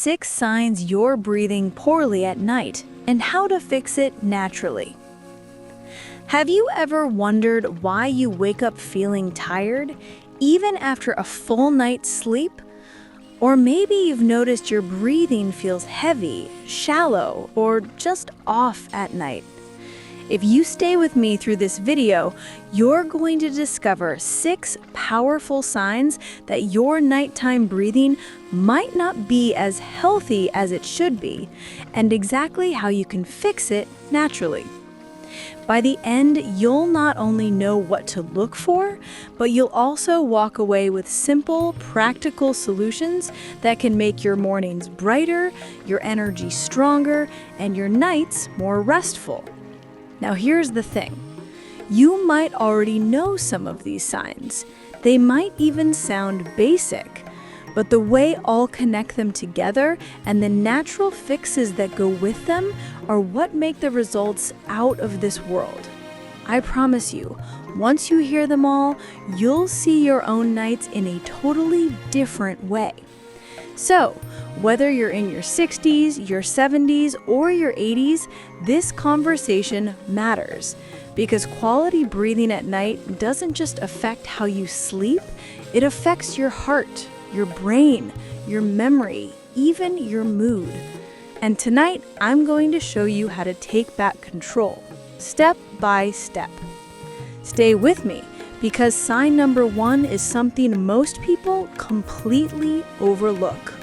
6 signs you're breathing poorly at night and how to fix it naturally. Have you ever wondered why you wake up feeling tired, even after a full night's sleep? Or maybe you've noticed your breathing feels heavy, shallow, or just off at night. If you stay with me through this video, you're going to discover 6 powerful signs that your nighttime breathing might not be as healthy as it should be, and exactly how you can fix it naturally. By the end, you'll not only know what to look for, but you'll also walk away with simple, practical solutions that can make your mornings brighter, your energy stronger, and your nights more restful. Now here's the thing. You might already know some of these signs. They might even sound basic, but the way I'll connect them together and the natural fixes that go with them are what make the results out of this world. I promise you, once you hear them all, you'll see your own nights in a totally different way. So, whether you're in your 60s, your 70s, or your 80s, this conversation matters. Because quality breathing at night doesn't just affect how you sleep, it affects your heart, your brain, your memory, even your mood. And tonight, I'm going to show you how to take back control, step by step. Stay with me, because sign number 1 is something most people completely overlook.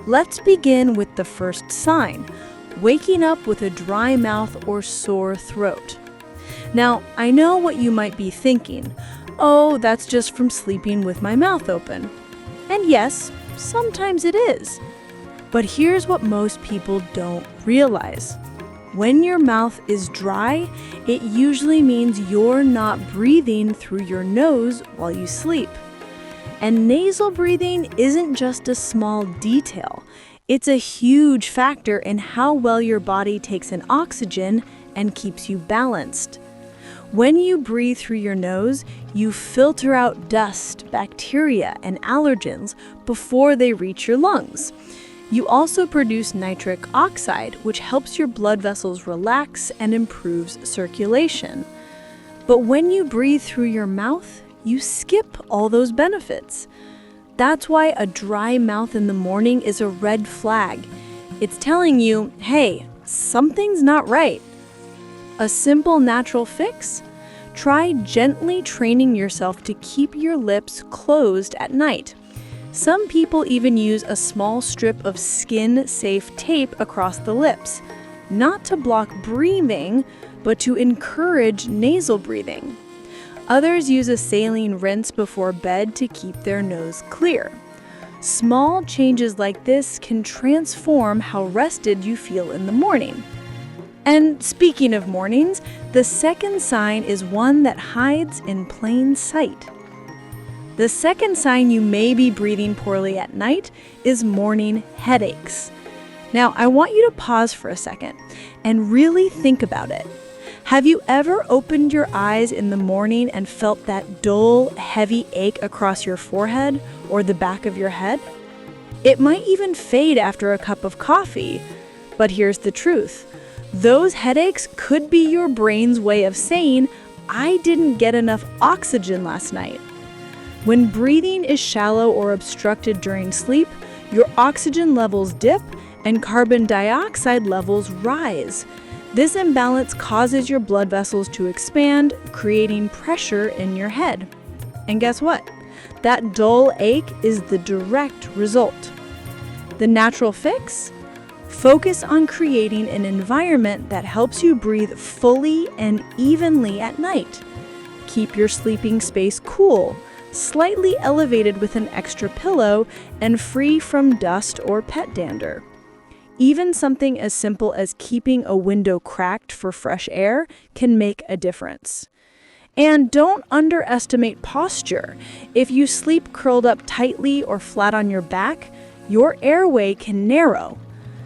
Let's begin with the first sign, waking up with a dry mouth or sore throat. Now, I know what you might be thinking. Oh, that's just from sleeping with my mouth open. And yes, sometimes it is. But here's what most people don't realize. When your mouth is dry, it usually means you're not breathing through your nose while you sleep. And nasal breathing isn't just a small detail. It's a huge factor in how well your body takes in oxygen and keeps you balanced. When you breathe through your nose, you filter out dust, bacteria, and allergens before they reach your lungs. You also produce nitric oxide, which helps your blood vessels relax and improves circulation. But when you breathe through your mouth, you skip all those benefits. That's why a dry mouth in the morning is a red flag. It's telling you, hey, something's not right. A simple natural fix? Try gently training yourself to keep your lips closed at night. Some people even use a small strip of skin-safe tape across the lips, not to block breathing, but to encourage nasal breathing. Others use a saline rinse before bed to keep their nose clear. Small changes like this can transform how rested you feel in the morning. And speaking of mornings, the second sign is one that hides in plain sight. The second sign you may be breathing poorly at night is morning headaches. Now, I want you to pause for a second and really think about it. Have you ever opened your eyes in the morning and felt that dull, heavy ache across your forehead or the back of your head? It might even fade after a cup of coffee. But here's the truth. Those headaches could be your brain's way of saying, I didn't get enough oxygen last night. When breathing is shallow or obstructed during sleep, your oxygen levels dip and carbon dioxide levels rise. This imbalance causes your blood vessels to expand, creating pressure in your head. And guess what? That dull ache is the direct result. The natural fix? Focus on creating an environment that helps you breathe fully and evenly at night. Keep your sleeping space cool, slightly elevated with an extra pillow, and free from dust or pet dander. Even something as simple as keeping a window cracked for fresh air can make a difference. And don't underestimate posture. If you sleep curled up tightly or flat on your back, your airway can narrow.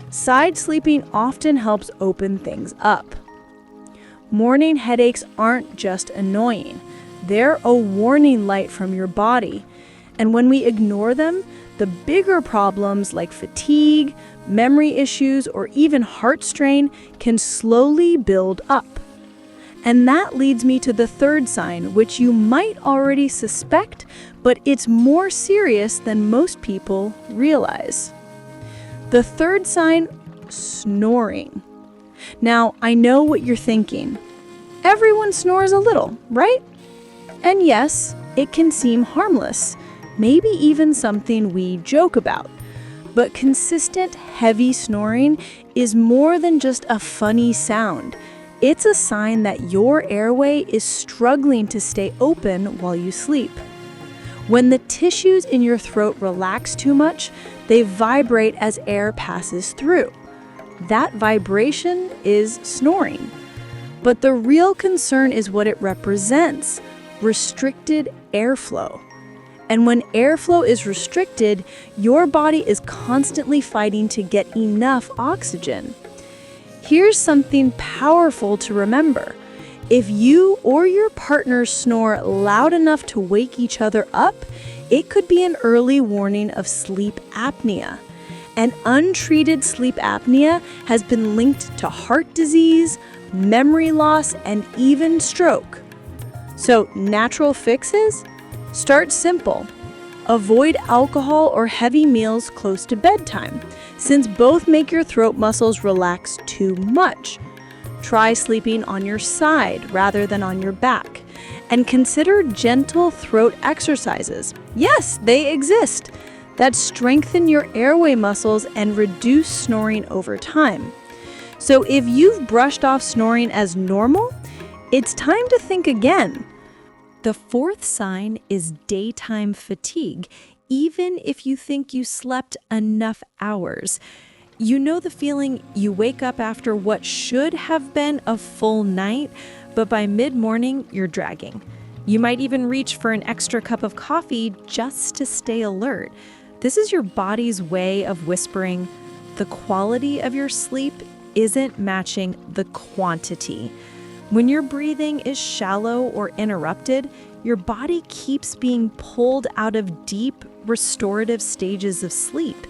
Side sleeping often helps open things up. Morning headaches aren't just annoying. They're a warning light from your body. And when we ignore them, the bigger problems like fatigue, memory issues, or even heart strain can slowly build up. And that leads me to the third sign, which you might already suspect, but it's more serious than most people realize. The third sign, snoring. Now, I know what you're thinking. Everyone snores a little, right? And yes, it can seem harmless, maybe even something we joke about. But consistent, heavy snoring is more than just a funny sound. It's a sign that your airway is struggling to stay open while you sleep. When the tissues in your throat relax too much, they vibrate as air passes through. That vibration is snoring. But the real concern is what it represents: restricted airflow. And when airflow is restricted, your body is constantly fighting to get enough oxygen. Here's something powerful to remember. If you or your partner snore loud enough to wake each other up, it could be an early warning of sleep apnea. And untreated sleep apnea has been linked to heart disease, memory loss, and even stroke. So, natural fixes? Start simple. Avoid alcohol or heavy meals close to bedtime, since both make your throat muscles relax too much. Try sleeping on your side rather than on your back. And consider gentle throat exercises. Yes, they exist. That strengthen your airway muscles and reduce snoring over time. So if you've brushed off snoring as normal, it's time to think again. The fourth sign is daytime fatigue, even if you think you slept enough hours. You know the feeling you wake up after what should have been a full night, but by mid-morning, you're dragging. You might even reach for an extra cup of coffee just to stay alert. This is your body's way of whispering, the quality of your sleep isn't matching the quantity. When your breathing is shallow or interrupted, your body keeps being pulled out of deep, restorative stages of sleep.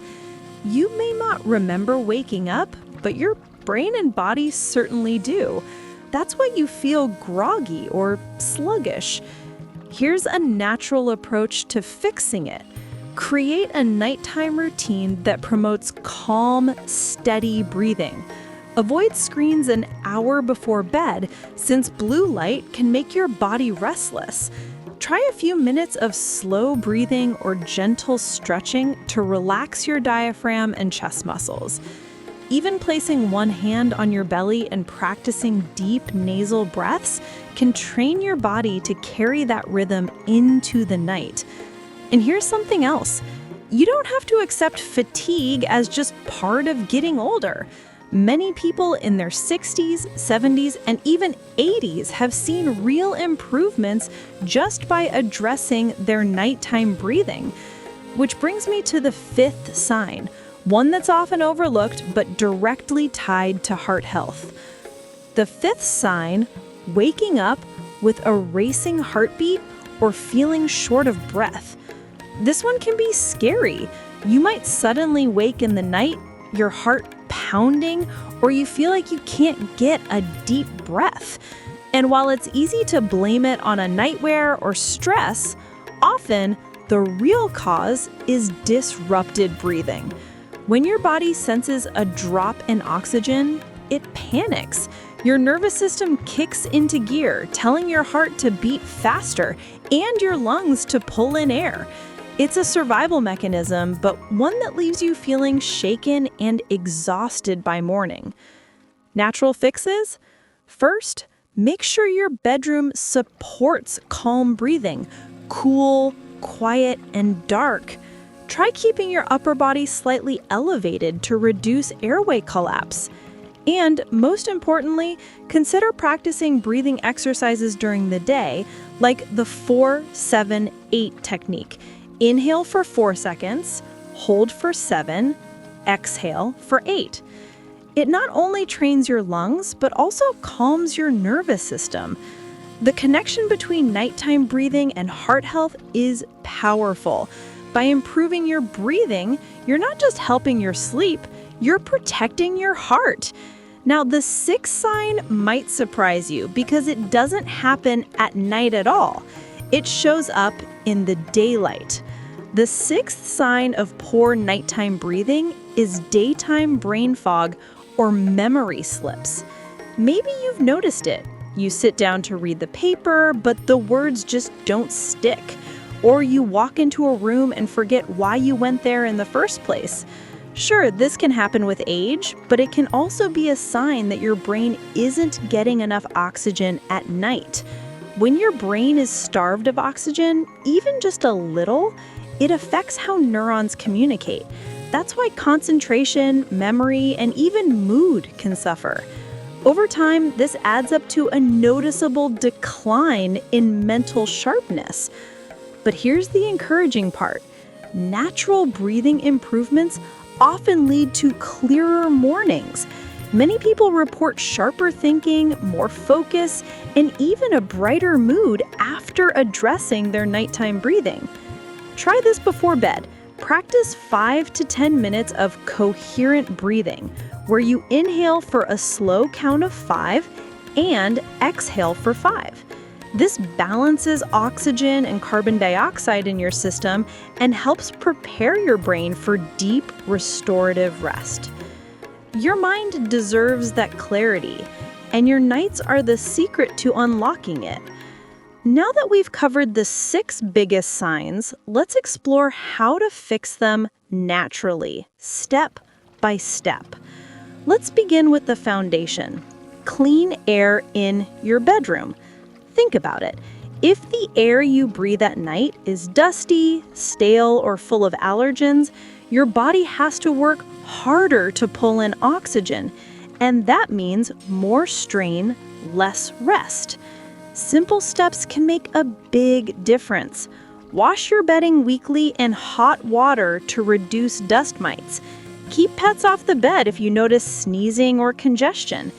You may not remember waking up, but your brain and body certainly do. That's why you feel groggy or sluggish. Here's a natural approach to fixing it. Create a nighttime routine that promotes calm, steady breathing. Avoid screens an hour before bed, since blue light can make your body restless. Try a few minutes of slow breathing or gentle stretching to relax your diaphragm and chest muscles. Even placing one hand on your belly and practicing deep nasal breaths can train your body to carry that rhythm into the night. And here's something else. You don't have to accept fatigue as just part of getting older. Many people in their 60s, 70s, and even 80s have seen real improvements just by addressing their nighttime breathing. Which brings me to the fifth sign, one that's often overlooked but directly tied to heart health. The fifth sign, waking up with a racing heartbeat or feeling short of breath. This one can be scary. You might suddenly wake in the night, your heart pounding, or you feel like you can't get a deep breath. And while it's easy to blame it on a nightmare or stress, often the real cause is disrupted breathing. When your body senses a drop in oxygen, it panics. Your nervous system kicks into gear, telling your heart to beat faster and your lungs to pull in air. It's a survival mechanism, but one that leaves you feeling shaken and exhausted by morning. Natural fixes? First, make sure your bedroom supports calm breathing, cool, quiet, and dark. Try keeping your upper body slightly elevated to reduce airway collapse. And most importantly, consider practicing breathing exercises during the day, like the 4-7-8 technique. Inhale for 4 seconds, hold for 7, exhale for 8. It not only trains your lungs, but also calms your nervous system. The connection between nighttime breathing and heart health is powerful. By improving your breathing, you're not just helping your sleep, you're protecting your heart. Now, the sixth sign might surprise you because it doesn't happen at night at all. It shows up in the daylight. The sixth sign of poor nighttime breathing is daytime brain fog or memory slips. Maybe you've noticed it. You sit down to read the paper, but the words just don't stick. Or you walk into a room and forget why you went there in the first place. Sure, this can happen with age, but it can also be a sign that your brain isn't getting enough oxygen at night. When your brain is starved of oxygen, even just a little, it affects how neurons communicate. That's why concentration, memory, and even mood can suffer. Over time, this adds up to a noticeable decline in mental sharpness. But here's the encouraging part. Natural breathing improvements often lead to clearer mornings. Many people report sharper thinking, more focus, and even a brighter mood after addressing their nighttime breathing. Try this before bed. Practice 5 to 10 minutes of coherent breathing, where you inhale for a slow count of 5 and exhale for 5. This balances oxygen and carbon dioxide in your system and helps prepare your brain for deep, restorative rest. Your mind deserves that clarity, and your nights are the secret to unlocking it. Now that we've covered the 6 biggest signs, let's explore how to fix them naturally, step by step. Let's begin with the foundation. Clean air in your bedroom. Think about it. If the air you breathe at night is dusty, stale, or full of allergens, your body has to work harder to pull in oxygen, and that means more strain, less rest. Simple steps can make a big difference. Wash your bedding weekly in hot water to reduce dust mites. Keep pets off the bed if you notice sneezing or congestion.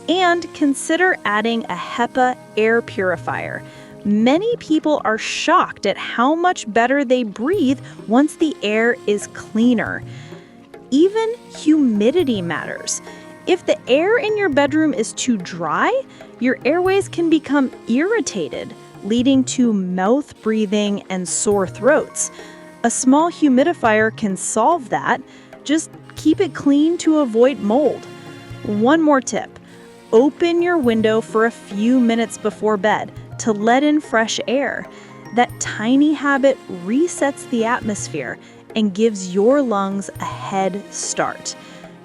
And consider adding a HEPA air purifier. Many people are shocked at how much better they breathe once the air is cleaner. Even humidity matters. If the air in your bedroom is too dry, your airways can become irritated, leading to mouth breathing and sore throats. A small humidifier can solve that. Just keep it clean to avoid mold. One more tip. Open your window for a few minutes before bed to let in fresh air. That tiny habit resets the atmosphere and gives your lungs a head start.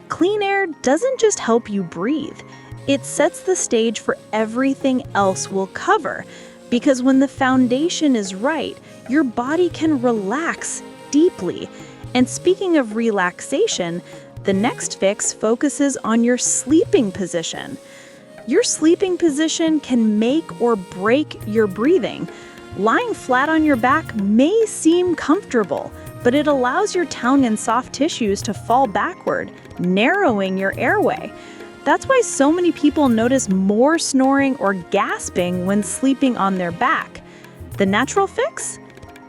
Clean air doesn't just help you breathe. It sets the stage for everything else we'll cover. Because when the foundation is right, your body can relax deeply. And speaking of relaxation, the next fix focuses on your sleeping position. Your sleeping position can make or break your breathing. Lying flat on your back may seem comfortable, but it allows your tongue and soft tissues to fall backward, narrowing your airway. That's why so many people notice more snoring or gasping when sleeping on their back. The natural fix?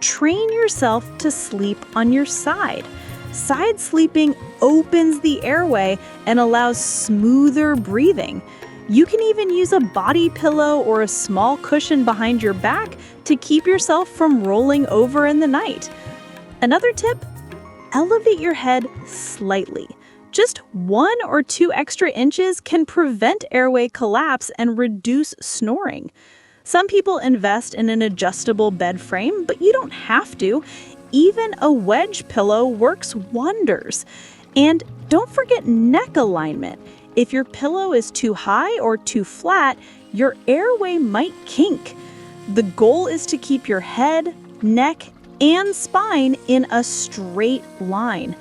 Train yourself to sleep on your side. Side sleeping opens the airway and allows smoother breathing. You can even use a body pillow or a small cushion behind your back to keep yourself from rolling over in the night. Another tip? Elevate your head slightly. Just 1 or 2 extra inches can prevent airway collapse and reduce snoring. Some people invest in an adjustable bed frame, but you don't have to. Even a wedge pillow works wonders. And don't forget neck alignment. If your pillow is too high or too flat, your airway might kink. The goal is to keep your head, neck, and spine in a straight line.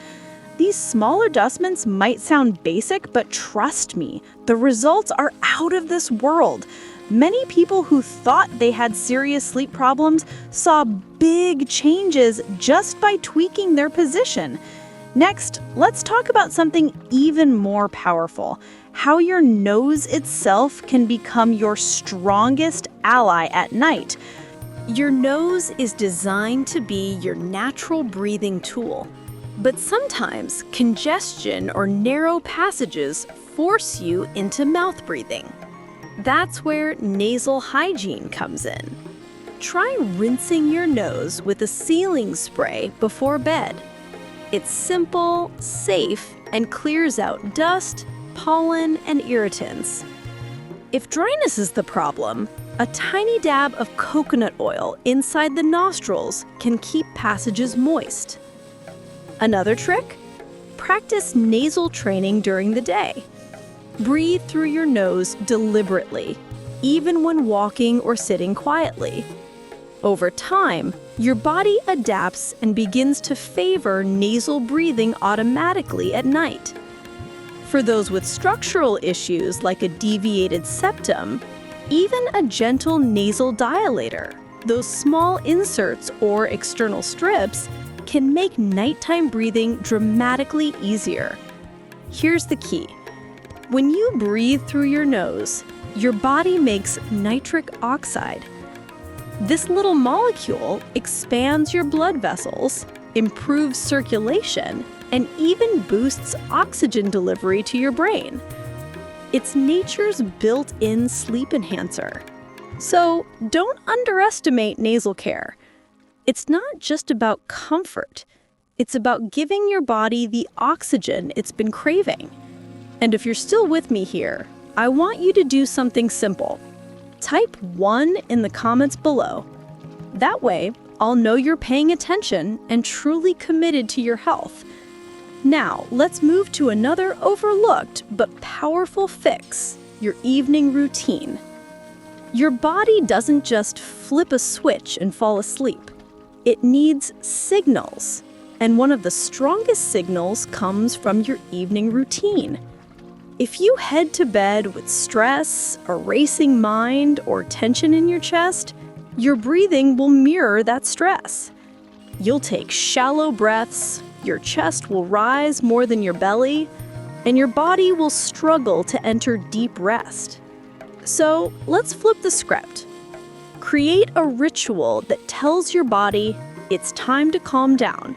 These small adjustments might sound basic, but trust me, the results are out of this world. Many people who thought they had serious sleep problems saw big changes just by tweaking their position. Next, let's talk about something even more powerful: how your nose itself can become your strongest ally at night. Your nose is designed to be your natural breathing tool, but sometimes congestion or narrow passages force you into mouth breathing. That's where nasal hygiene comes in. Try rinsing your nose with a sealing spray before bed. It's simple, safe, and clears out dust, pollen, and irritants. If dryness is the problem, a tiny dab of coconut oil inside the nostrils can keep passages moist. Another trick? Practice nasal training during the day. Breathe through your nose deliberately, even when walking or sitting quietly. Over time, your body adapts and begins to favor nasal breathing automatically at night. For those with structural issues like a deviated septum, even a gentle nasal dilator, those small inserts or external strips, can make nighttime breathing dramatically easier. Here's the key. When you breathe through your nose, your body makes nitric oxide. This little molecule expands your blood vessels, improves circulation, and even boosts oxygen delivery to your brain. It's nature's built-in sleep enhancer. So don't underestimate nasal care. It's not just about comfort. It's about giving your body the oxygen it's been craving. And if you're still with me here, I want you to do something simple. Type 1 in the comments below. That way, I'll know you're paying attention and truly committed to your health. Now, let's move to another overlooked but powerful fix, your evening routine. Your body doesn't just flip a switch and fall asleep. It needs signals, and one of the strongest signals comes from your evening routine. If you head to bed with stress, a racing mind, or tension in your chest, your breathing will mirror that stress. You'll take shallow breaths, your chest will rise more than your belly, and your body will struggle to enter deep rest. So let's flip the script. Create a ritual that tells your body it's time to calm down.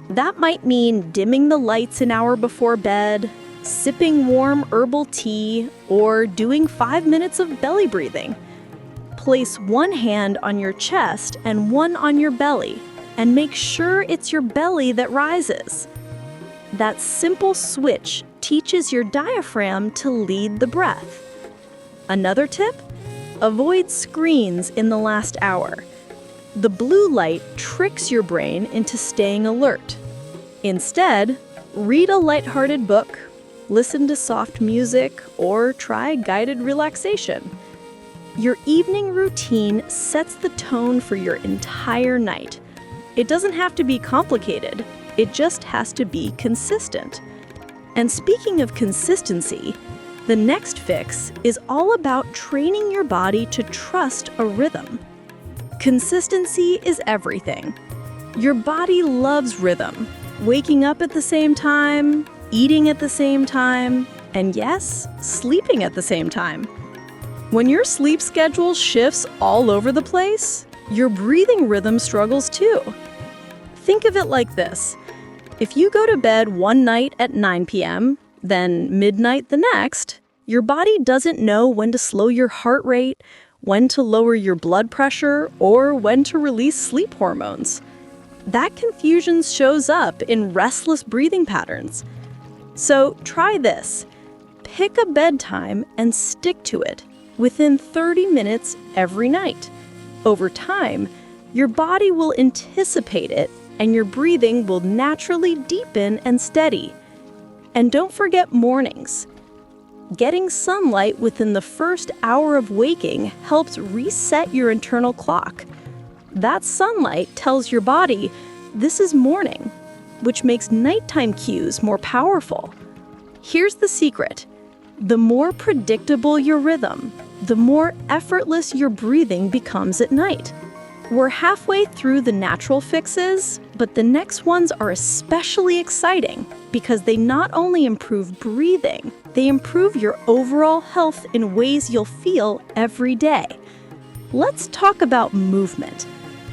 That might mean dimming the lights an hour before bed, sipping warm herbal tea, or doing 5 minutes of belly breathing. Place one hand on your chest and one on your belly, and make sure it's your belly that rises. That simple switch teaches your diaphragm to lead the breath. Another tip? Avoid screens in the last hour. The blue light tricks your brain into staying alert. Instead, read a lighthearted book, listen to soft music, or try guided relaxation. Your evening routine sets the tone for your entire night. It doesn't have to be complicated, it just has to be consistent. And speaking of consistency, the next fix is all about training your body to trust a rhythm. Consistency is everything. Your body loves rhythm. Waking up at the same time, eating at the same time, and yes, sleeping at the same time. When your sleep schedule shifts all over the place, your breathing rhythm struggles too. Think of it like this. If you go to bed one night at 9 p.m., then midnight the next, your body doesn't know when to slow your heart rate, when to lower your blood pressure, or when to release sleep hormones. That confusion shows up in restless breathing patterns. So try this. Pick a bedtime and stick to it within 30 minutes every night. Over time, your body will anticipate it and your breathing will naturally deepen and steady. And don't forget mornings. Getting sunlight within the first hour of waking helps reset your internal clock. That sunlight tells your body, this is morning, which makes nighttime cues more powerful. Here's the secret. The more predictable your rhythm, the more effortless your breathing becomes at night. We're halfway through the natural fixes, but the next ones are especially exciting because they not only improve breathing, they improve your overall health in ways you'll feel every day. Let's talk about movement.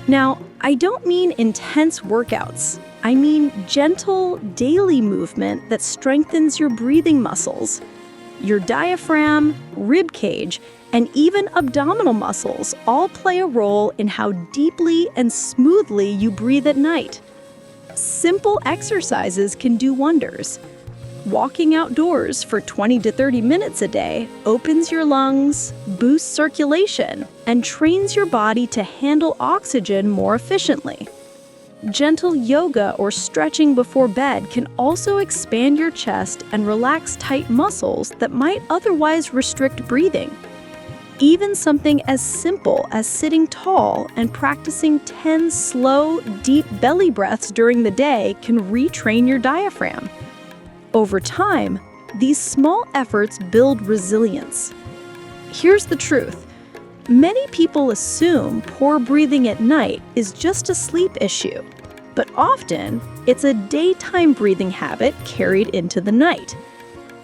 Now, I don't mean intense workouts. I mean gentle, daily movement that strengthens your breathing muscles. Your diaphragm, rib cage, and even abdominal muscles all play a role in how deeply and smoothly you breathe at night. Simple exercises can do wonders. Walking outdoors for 20 to 30 minutes a day opens your lungs, boosts circulation, and trains your body to handle oxygen more efficiently. Gentle yoga or stretching before bed can also expand your chest and relax tight muscles that might otherwise restrict breathing. Even something as simple as sitting tall and practicing 10 slow, deep belly breaths during the day can retrain your diaphragm. Over time, these small efforts build resilience. Here's the truth. Many people assume poor breathing at night is just a sleep issue, but often it's a daytime breathing habit carried into the night.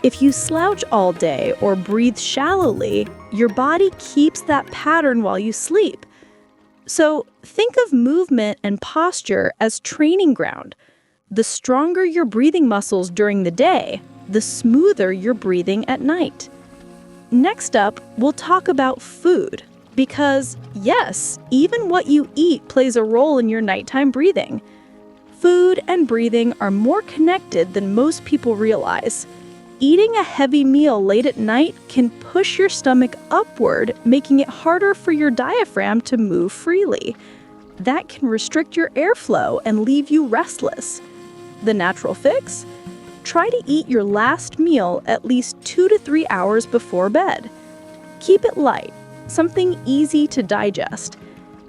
If you slouch all day or breathe shallowly, your body keeps that pattern while you sleep. So think of movement and posture as training ground. The stronger your breathing muscles during the day, the smoother you're breathing at night. Next up, we'll talk about food, because yes, even what you eat plays a role in your nighttime breathing. Food and breathing are more connected than most people realize. Eating a heavy meal late at night can push your stomach upward, making it harder for your diaphragm to move freely. That can restrict your airflow and leave you restless. The natural fix? Try to eat your last meal at least 2 to 3 hours before bed. Keep it light, something easy to digest.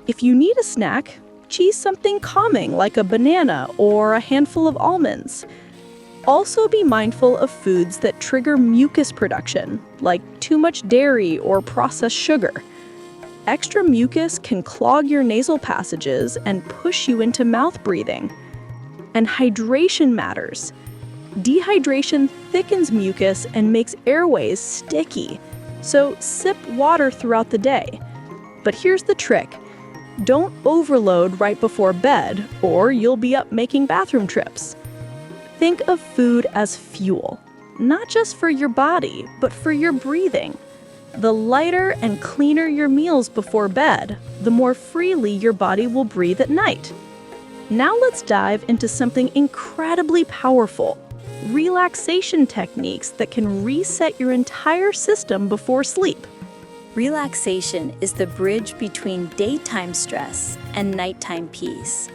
If you need a snack, choose something calming like a banana or a handful of almonds. Also be mindful of foods that trigger mucus production, like too much dairy or processed sugar. Extra mucus can clog your nasal passages and push you into mouth breathing. And hydration matters. Dehydration thickens mucus and makes airways sticky, so sip water throughout the day. But here's the trick. Don't overload right before bed, or you'll be up making bathroom trips. Think of food as fuel, not just for your body, but for your breathing. The lighter and cleaner your meals before bed, the more freely your body will breathe at night. Now let's dive into something incredibly powerful, relaxation techniques that can reset your entire system before sleep. Relaxation is the bridge between daytime stress and nighttime peace.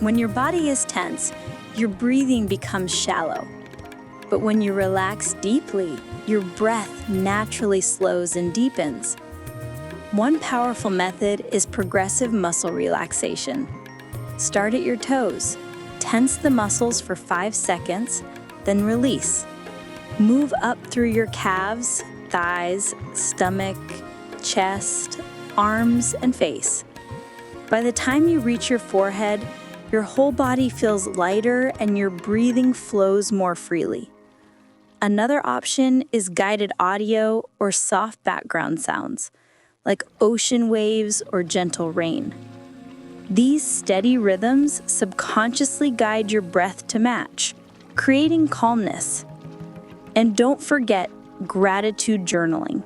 When your body is tense, your breathing becomes shallow. But when you relax deeply, your breath naturally slows and deepens. One powerful method is progressive muscle relaxation. Start at your toes. Tense the muscles for 5 seconds, then release. Move up through your calves, thighs, stomach, chest, arms, and face. By the time you reach your forehead, your whole body feels lighter and your breathing flows more freely. Another option is guided audio or soft background sounds, like ocean waves or gentle rain. These steady rhythms subconsciously guide your breath to match, creating calmness. And don't forget gratitude journaling.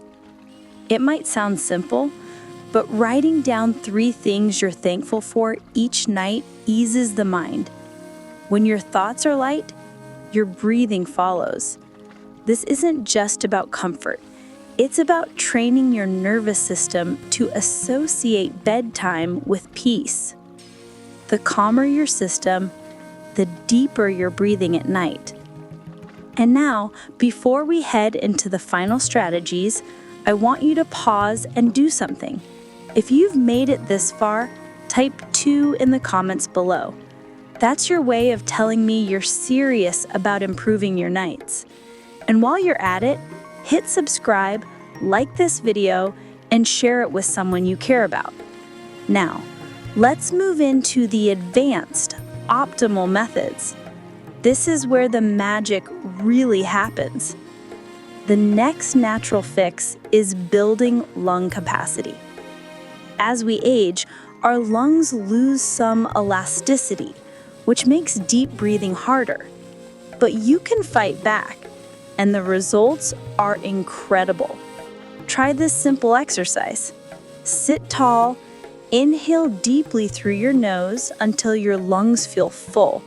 It might sound simple, but writing down 3 things you're thankful for each night eases the mind. When your thoughts are light, your breathing follows. This isn't just about comfort. It's about training your nervous system to associate bedtime with peace. The calmer your system, the deeper you're breathing at night. And now, before we head into the final strategies, I want you to pause and do something. If you've made it this far, type 2 in the comments below. That's your way of telling me you're serious about improving your nights. And while you're at it, hit subscribe, like this video, and share it with someone you care about. Now, let's move into the advanced, optimal methods. This is where the magic really happens. The next natural fix is building lung capacity. As we age, our lungs lose some elasticity, which makes deep breathing harder. But you can fight back, and the results are incredible. Try this simple exercise. Sit tall, inhale deeply through your nose until your lungs feel full.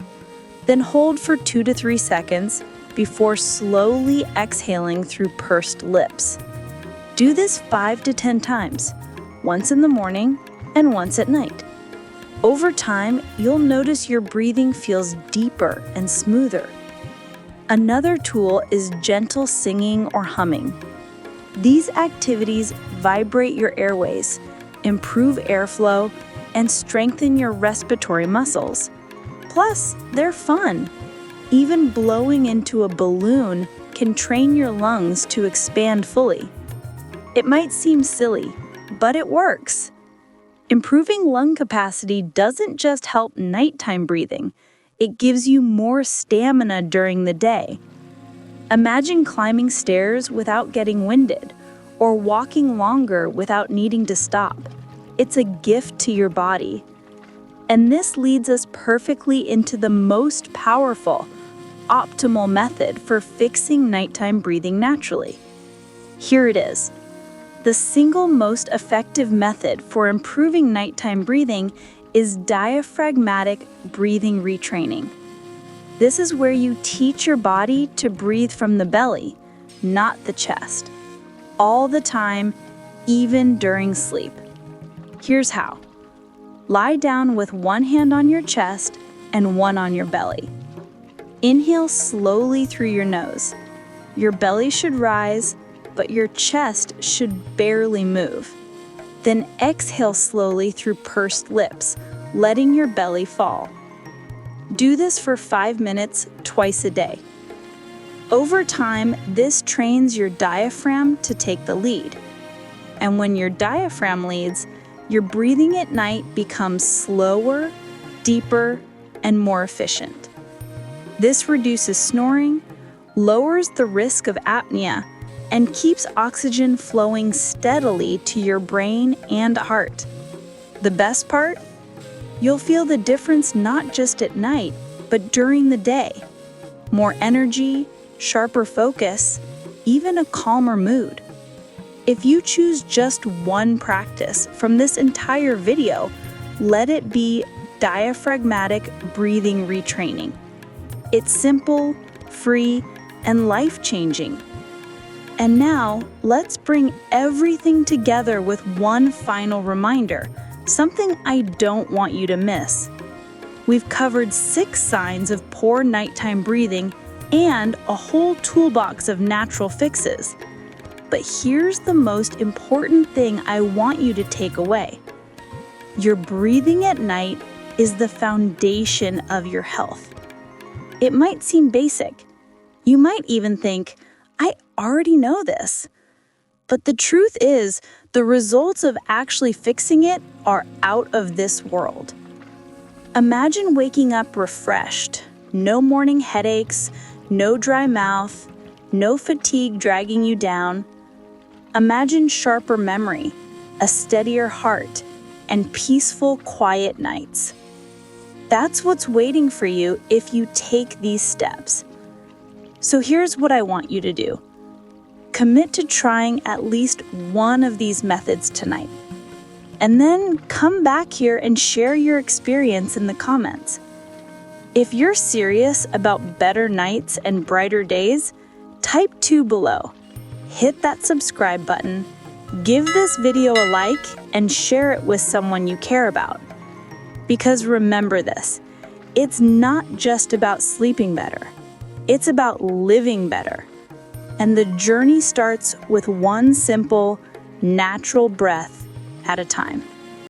Then hold for 2 to 3 seconds before slowly exhaling through pursed lips. Do this 5 to 10 times, once in the morning and once at night. Over time, you'll notice your breathing feels deeper and smoother. Another tool is gentle singing or humming. These activities vibrate your airways, improve airflow, and strengthen your respiratory muscles. Plus, they're fun. Even blowing into a balloon can train your lungs to expand fully. It might seem silly, but it works. Improving lung capacity doesn't just help nighttime breathing, it gives you more stamina during the day. Imagine climbing stairs without getting winded, or walking longer without needing to stop. It's a gift to your body. And this leads us perfectly into the most powerful, optimal method for fixing nighttime breathing naturally. Here it is. The single most effective method for improving nighttime breathing is diaphragmatic breathing retraining. This is where you teach your body to breathe from the belly, not the chest, all the time, even during sleep. Here's how. Lie down with one hand on your chest and one on your belly. Inhale slowly through your nose. Your belly should rise, but your chest should barely move. Then exhale slowly through pursed lips, letting your belly fall. Do this for 5 minutes twice a day. Over time, this trains your diaphragm to take the lead. And when your diaphragm leads, your breathing at night becomes slower, deeper, and more efficient. This reduces snoring, lowers the risk of apnea, and keeps oxygen flowing steadily to your brain and heart. The best part? You'll feel the difference not just at night, but during the day. More energy, sharper focus, even a calmer mood. If you choose just one practice from this entire video, let it be diaphragmatic breathing retraining. It's simple, free, and life-changing. And now, let's bring everything together with one final reminder, something I don't want you to miss. We've covered 6 signs of poor nighttime breathing and a whole toolbox of natural fixes. But here's the most important thing I want you to take away. Your breathing at night is the foundation of your health. It might seem basic. You might even think, I already know this. But the truth is, the results of actually fixing it are out of this world. Imagine waking up refreshed, no morning headaches, no dry mouth, no fatigue dragging you down. Imagine sharper memory, a steadier heart, and peaceful, quiet nights. That's what's waiting for you if you take these steps. So here's what I want you to do. Commit to trying at least one of these methods tonight. And then come back here and share your experience in the comments. If you're serious about better nights and brighter days, type 2 below. Hit that subscribe button, give this video a like, and share it with someone you care about. Because remember this, it's not just about sleeping better. It's about living better. And the journey starts with one simple, natural breath at a time.